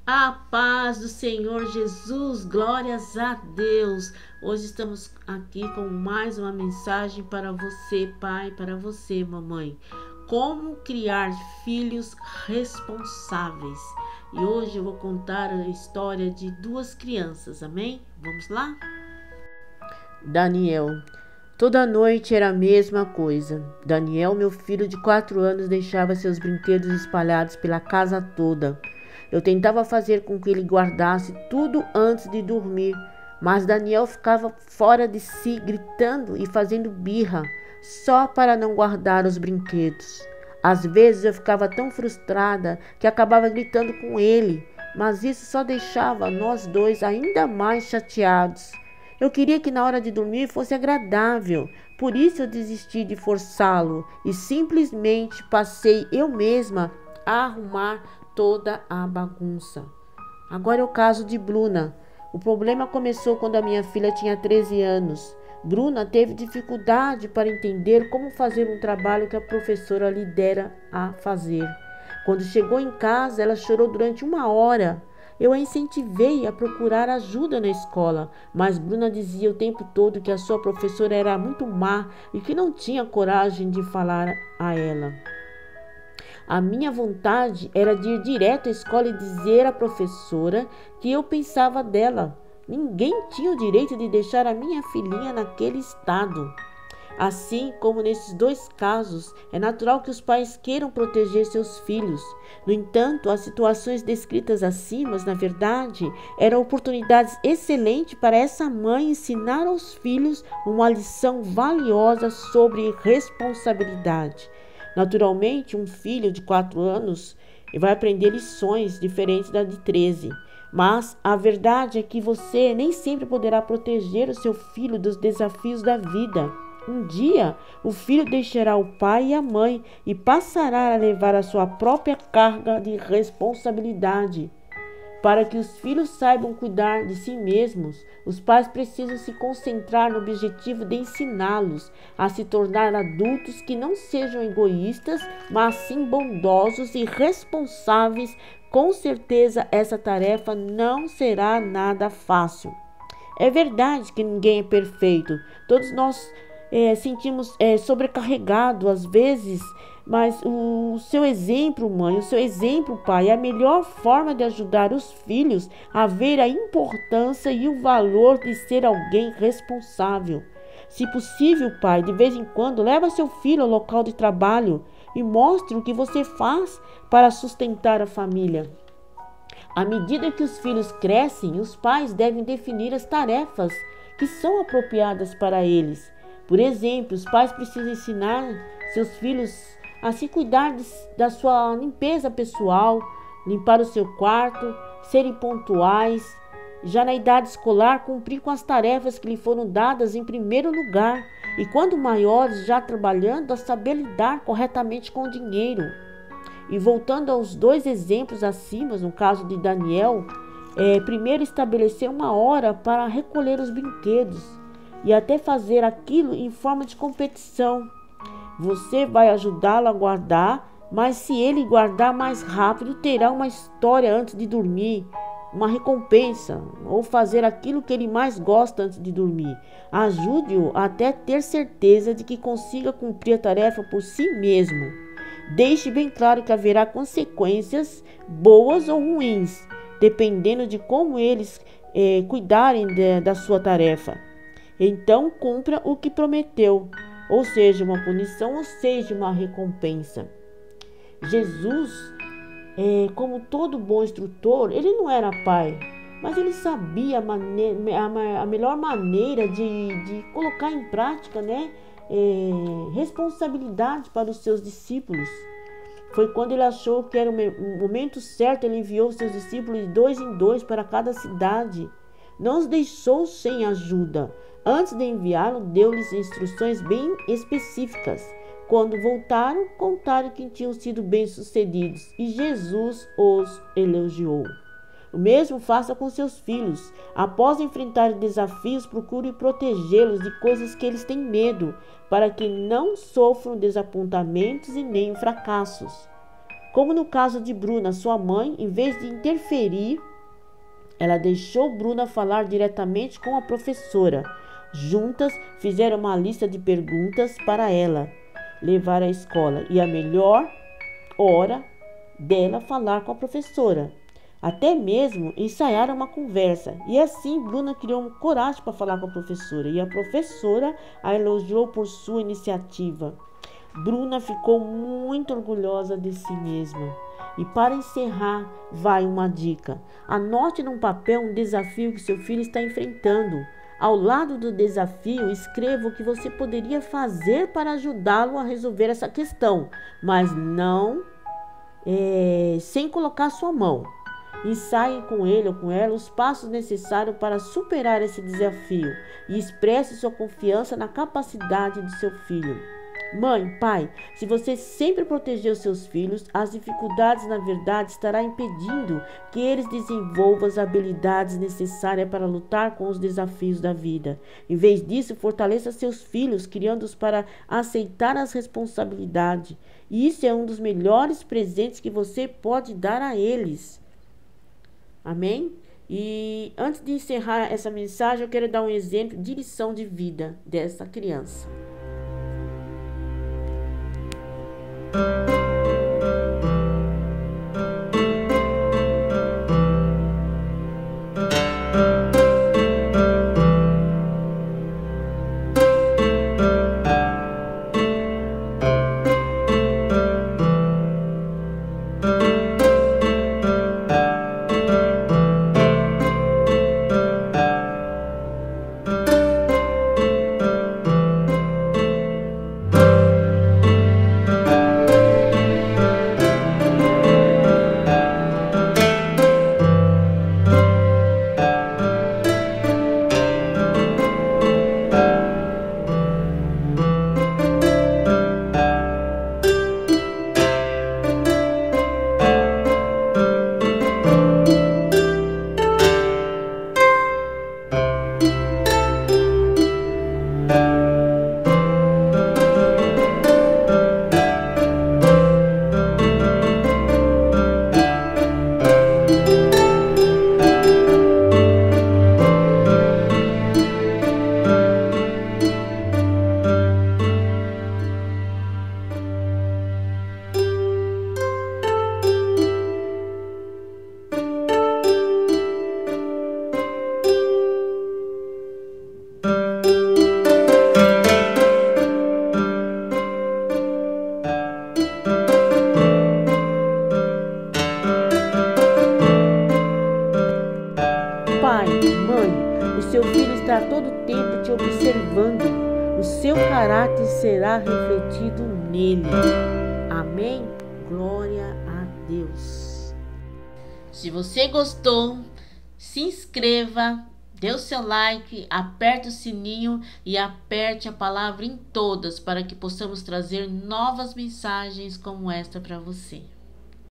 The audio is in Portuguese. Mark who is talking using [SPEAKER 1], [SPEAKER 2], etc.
[SPEAKER 1] A paz do Senhor Jesus, glórias a Deus. Hoje estamos aqui com mais uma mensagem para você, pai, para você, mamãe. Como criar filhos responsáveis. E hoje eu vou contar a história de duas crianças, amém? Vamos lá? Daniel. Toda noite era a mesma coisa. Daniel, meu filho de 4 anos, deixava seus brinquedos espalhados pela casa toda. Eu tentava fazer com que ele guardasse tudo antes de dormir, mas Daniel ficava fora de si, gritando e fazendo birra, só para não guardar os brinquedos. Às vezes eu ficava tão frustrada que acabava gritando com ele, mas isso só deixava nós dois ainda mais chateados. Eu queria que na hora de dormir fosse agradável, por isso eu desisti de forçá-lo e simplesmente passei eu mesma a arrumar toda a bagunça. Agora é o caso de Bruna. O problema começou quando a minha filha tinha 13 anos. Bruna teve dificuldade para entender como fazer um trabalho que a professora lhe dera a fazer. Quando chegou em casa, ela chorou durante 1 hora. Eu a incentivei a procurar ajuda na escola, mas Bruna dizia o tempo todo que a sua professora era muito má e que não tinha coragem de falar a ela. A minha vontade era de ir direto à escola e dizer à professora que eu pensava dela. Ninguém tinha o direito de deixar a minha filhinha naquele estado. Assim como nesses dois casos, é natural que os pais queiram proteger seus filhos. No entanto, as situações descritas acima, na verdade, eram oportunidades excelentes para essa mãe ensinar aos filhos uma lição valiosa sobre responsabilidade. Naturalmente, um filho de 4 anos vai aprender lições diferentes da de 13. Mas a verdade é que você nem sempre poderá proteger o seu filho dos desafios da vida. Um dia, o filho deixará o pai e a mãe e passará a levar a sua própria carga de responsabilidade. Para que os filhos saibam cuidar de si mesmos, os pais precisam se concentrar no objetivo de ensiná-los a se tornar adultos que não sejam egoístas, mas sim bondosos e responsáveis. Com certeza, essa tarefa não será nada fácil. É verdade que ninguém é perfeito. Todos nós sentimos sobrecarregado às vezes, mas o seu exemplo, mãe, o seu exemplo, pai, é a melhor forma de ajudar os filhos a ver a importância e o valor de ser alguém responsável. Se possível, pai, de vez em quando, leva seu filho ao local de trabalho e mostre o que você faz para sustentar a família. À medida que os filhos crescem, os pais devem definir as tarefas que são apropriadas para eles. Por exemplo, os pais precisam ensinar seus filhos a se cuidar da sua limpeza pessoal, limpar o seu quarto, serem pontuais. Já na idade escolar, cumprir com as tarefas que lhe foram dadas em primeiro lugar. E quando maiores, já trabalhando, a saber lidar corretamente com o dinheiro. E voltando aos dois exemplos acima, no caso de Daniel, primeiro estabelecer 1 hora para recolher os brinquedos e até fazer aquilo em forma de competição. Você vai ajudá-lo a guardar, mas se ele guardar mais rápido, terá uma história antes de dormir, uma recompensa, ou fazer aquilo que ele mais gosta antes de dormir. Ajude-o até ter certeza de que consiga cumprir a tarefa por si mesmo. Deixe bem claro que haverá consequências boas ou ruins, dependendo de como eles cuidarem da sua tarefa. Então, cumpra o que prometeu, ou seja, uma punição, ou seja, uma recompensa. Jesus, como todo bom instrutor, ele não era pai, mas ele sabia a melhor maneira de colocar em prática, responsabilidade para os seus discípulos. Foi quando ele achou que era o momento certo, ele enviou seus discípulos de 2 em 2 para cada cidade. Não os deixou sem ajuda. Antes de enviá-lo, deu-lhes instruções bem específicas. Quando voltaram, contaram que tinham sido bem-sucedidos e Jesus os elogiou. O mesmo faça com seus filhos. Após enfrentar desafios, procure protegê-los de coisas que eles têm medo, para que não sofram desapontamentos e nem fracassos. Como no caso de Bruna, sua mãe, em vez de interferir, ela deixou Bruna falar diretamente com a professora. Juntas, fizeram uma lista de perguntas para ela levar à escola e a melhor hora dela falar com a professora. Até mesmo ensaiaram uma conversa. E assim, Bruna criou coragem para falar com a professora. E a professora a elogiou por sua iniciativa. Bruna ficou muito orgulhosa de si mesma. E para encerrar, vai uma dica. Anote num papel um desafio que seu filho está enfrentando. Ao lado do desafio, escreva o que você poderia fazer para ajudá-lo a resolver essa questão, mas não sem colocar sua mão. Ensaie com ele ou com ela os passos necessários para superar esse desafio e expresse sua confiança na capacidade de seu filho. Mãe, pai, se você sempre proteger os seus filhos, as dificuldades, na verdade, estará impedindo que eles desenvolvam as habilidades necessárias para lutar com os desafios da vida. Em vez disso, fortaleça seus filhos, criando-os para aceitar as responsabilidades. E isso é um dos melhores presentes que você pode dar a eles. Amém? E antes de encerrar essa mensagem, eu quero dar um exemplo de lição de vida dessa criança. Pai, mãe, o seu filho está todo o tempo te observando. O seu caráter será refletido nele. Amém? Glória a Deus. Se você gostou, se inscreva, dê o seu like, aperte o sininho e aperte a palavra em todas para que possamos trazer novas mensagens como esta para você.